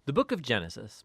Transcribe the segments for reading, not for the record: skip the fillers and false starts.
The book of Genesis.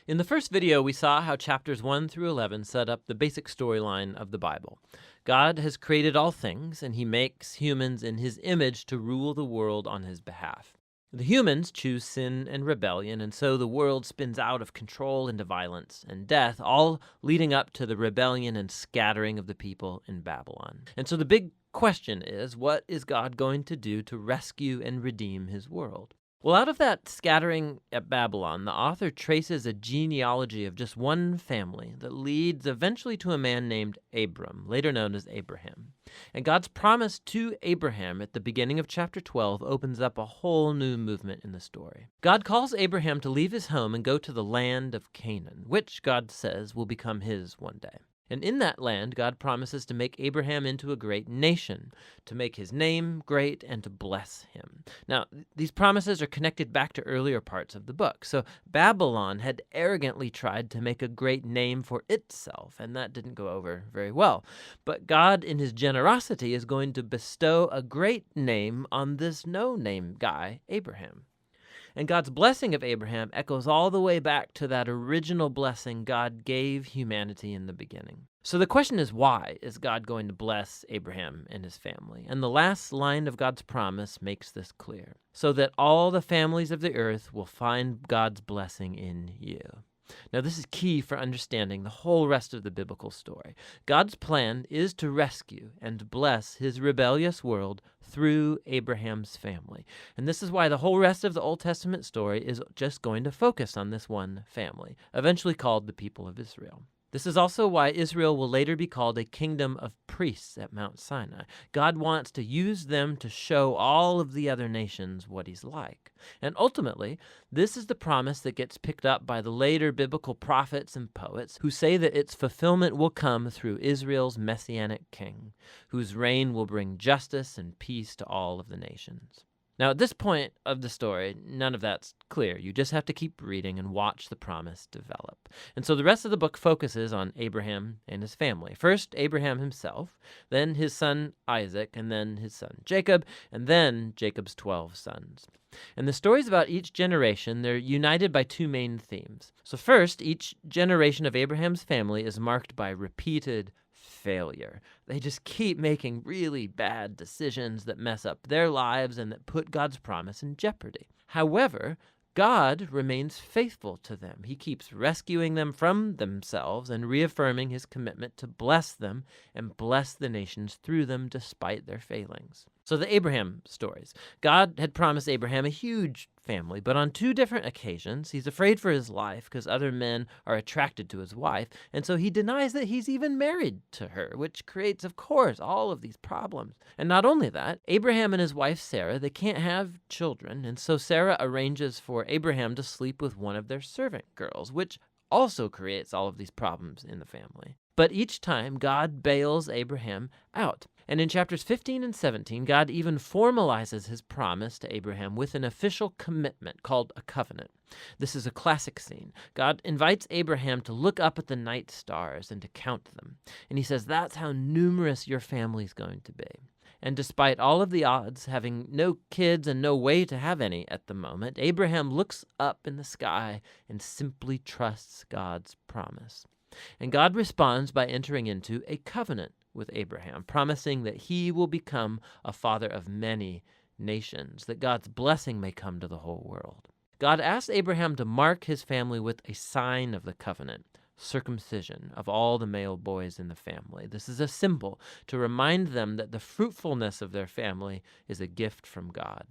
In the first video, we saw how chapters 1 through 11 set up the basic storyline of the Bible. God has created all things, and he makes humans in his image to rule the world on his behalf. The humans choose sin and rebellion, and so the world spins out of control into violence and death, all leading up to the rebellion and scattering of the people in Babylon. And so the big question is, what is God going to do to rescue and redeem his world? Well, out of that scattering at Babylon, the author traces a genealogy of just one family that leads eventually to a man named Abram, later known as Abraham. And God's promise to Abraham at the beginning of chapter 12 opens up a whole new movement in the story. God calls Abraham to leave his home and go to the land of Canaan, which God says will become his one day. And in that land, God promises to make Abraham into a great nation, to make his name great, and to bless him. Now, these promises are connected back to earlier parts of the book. So Babylon had arrogantly tried to make a great name for itself, and that didn't go over very well. But God, in his generosity, is going to bestow a great name on this no-name guy, Abraham. And God's blessing of Abraham echoes all the way back to that original blessing God gave humanity in the beginning. So the question is, why is God going to bless Abraham and his family? And the last line of God's promise makes this clear. So that all the families of the earth will find God's blessing in you. Now, this is key for understanding the whole rest of the biblical story. God's plan is to rescue and bless his rebellious world through Abraham's family. And this is why the whole rest of the Old Testament story is just going to focus on this one family, eventually called the people of Israel. This is also why Israel will later be called a kingdom of priests at Mount Sinai. God wants to use them to show all of the other nations what he's like. And ultimately, this is the promise that gets picked up by the later biblical prophets and poets who say that its fulfillment will come through Israel's messianic king, whose reign will bring justice and peace to all of the nations. Now, at this point of the story, none of that's clear. You just have to keep reading and watch the promise develop. And so the rest of the book focuses on Abraham and his family. First, Abraham himself, then his son Isaac, and then his son Jacob, and then Jacob's 12 sons. And the stories about each generation, they're united by two main themes. So first, each generation of Abraham's family is marked by repeated failure. They just keep making really bad decisions that mess up their lives and that put God's promise in jeopardy. However, God remains faithful to them. He keeps rescuing them from themselves and reaffirming his commitment to bless them and bless the nations through them despite their failings. So the Abraham stories. God had promised Abraham a huge family, but on two different occasions, he's afraid for his life because other men are attracted to his wife, and so he denies that he's even married to her, which creates, of course, all of these problems. And not only that, Abraham and his wife Sarah, they can't have children, and so Sarah arranges for Abraham to sleep with one of their servant girls, which also creates all of these problems in the family. But each time, God bails Abraham out. And in chapters 15 and 17, God even formalizes his promise to Abraham with an official commitment called a covenant. This is a classic scene. God invites Abraham to look up at the night stars and to count them. And he says, that's how numerous your family's going to be. And despite all of the odds, having no kids and no way to have any at the moment, Abraham looks up in the sky and simply trusts God's promise. And God responds by entering into a covenant with Abraham, promising that he will become a father of many nations, that God's blessing may come to the whole world. God asked Abraham to mark his family with a sign of the covenant, circumcision of all the male boys in the family. This is a symbol to remind them that the fruitfulness of their family is a gift from God.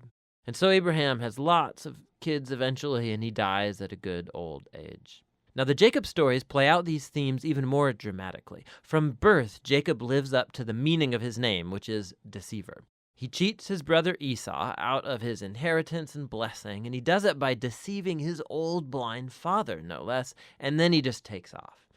And so Abraham has lots of kids eventually, and he dies at a good old age. Now, the Jacob stories play out these themes even more dramatically. From birth, Jacob lives up to the meaning of his name, which is deceiver. He cheats his brother Esau out of his inheritance and blessing, and he does it by deceiving his old blind father, no less, and then he just takes off.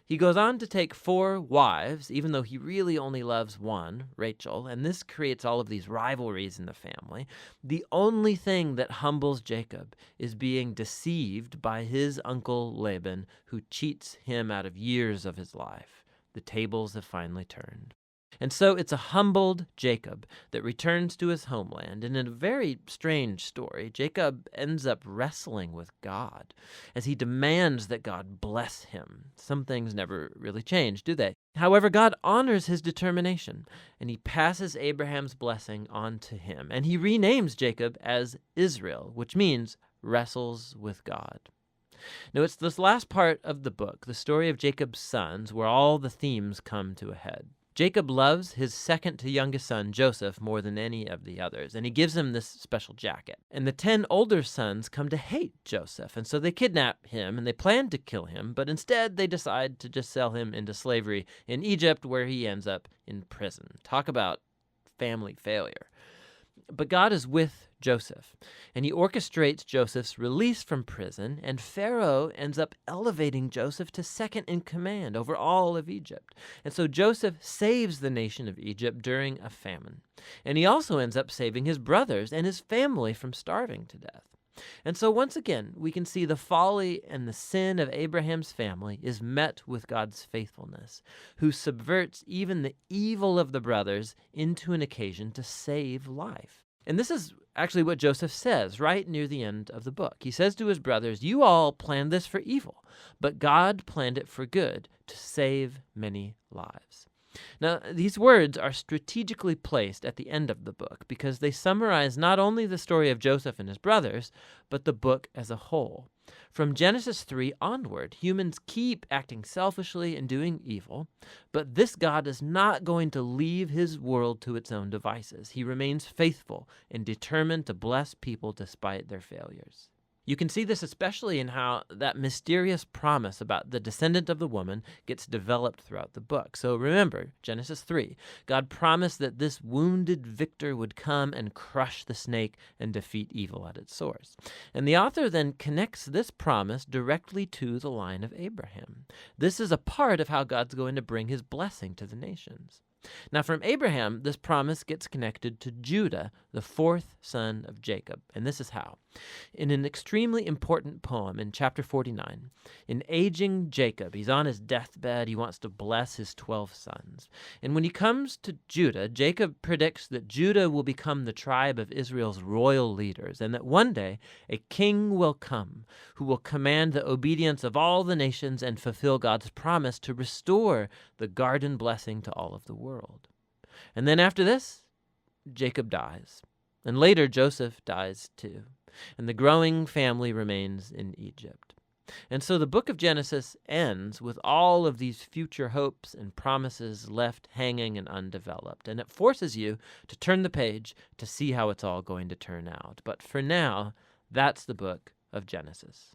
He goes on to take 4 wives, even though he really only loves one, Rachel, and this creates all of these rivalries in the family. The only thing that humbles Jacob is being deceived by his uncle Laban, who cheats him out of years of his life. The tables have finally turned. And so it's a humbled Jacob that returns to his homeland. And in a very strange story, Jacob ends up wrestling with God as he demands that God bless him. Some things never really change, do they? However, God honors his determination, and he passes Abraham's blessing on to him. And he renames Jacob as Israel, which means wrestles with God. Now, it's this last part of the book, the story of Jacob's sons, where all the themes come to a head. Jacob loves his second to youngest son, Joseph, more than any of the others, and he gives him this special jacket. And the 10 older sons come to hate Joseph, and so they kidnap him, and they plan to kill him, but instead they decide to just sell him into slavery in Egypt, where he ends up in prison. Talk about family failure. But God is with Joseph, and he orchestrates Joseph's release from prison, and Pharaoh ends up elevating Joseph to second in command over all of Egypt. And so Joseph saves the nation of Egypt during a famine. And he also ends up saving his brothers and his family from starving to death. And so once again, we can see the folly and the sin of Abraham's family is met with God's faithfulness, who subverts even the evil of the brothers into an occasion to save life. And this is actually what Joseph says right near the end of the book. He says to his brothers, "You all planned this for evil, but God planned it for good, to save many lives." Now, these words are strategically placed at the end of the book because they summarize not only the story of Joseph and his brothers, but the book as a whole. From Genesis 3 onward, humans keep acting selfishly and doing evil, but this God is not going to leave his world to its own devices. He remains faithful and determined to bless people despite their failures. You can see this especially in how that mysterious promise about the descendant of the woman gets developed throughout the book. So remember, Genesis 3, God promised that this wounded victor would come and crush the snake and defeat evil at its source. And the author then connects this promise directly to the line of Abraham. This is a part of how God's going to bring his blessing to the nations. Now, from Abraham, this promise gets connected to Judah, the fourth son of Jacob. And this is how. In an extremely important poem in chapter 49, in aging Jacob, he's on his deathbed, he wants to bless his 12 sons. And when he comes to Judah, Jacob predicts that Judah will become the tribe of Israel's royal leaders, and that one day a king will come who will command the obedience of all the nations and fulfill God's promise to restore the garden blessing to all of the world. And then after this, Jacob dies. And later, Joseph dies too. And the growing family remains in Egypt. And so the book of Genesis ends with all of these future hopes and promises left hanging and undeveloped. And it forces you to turn the page to see how it's all going to turn out. But for now, that's the book of Genesis.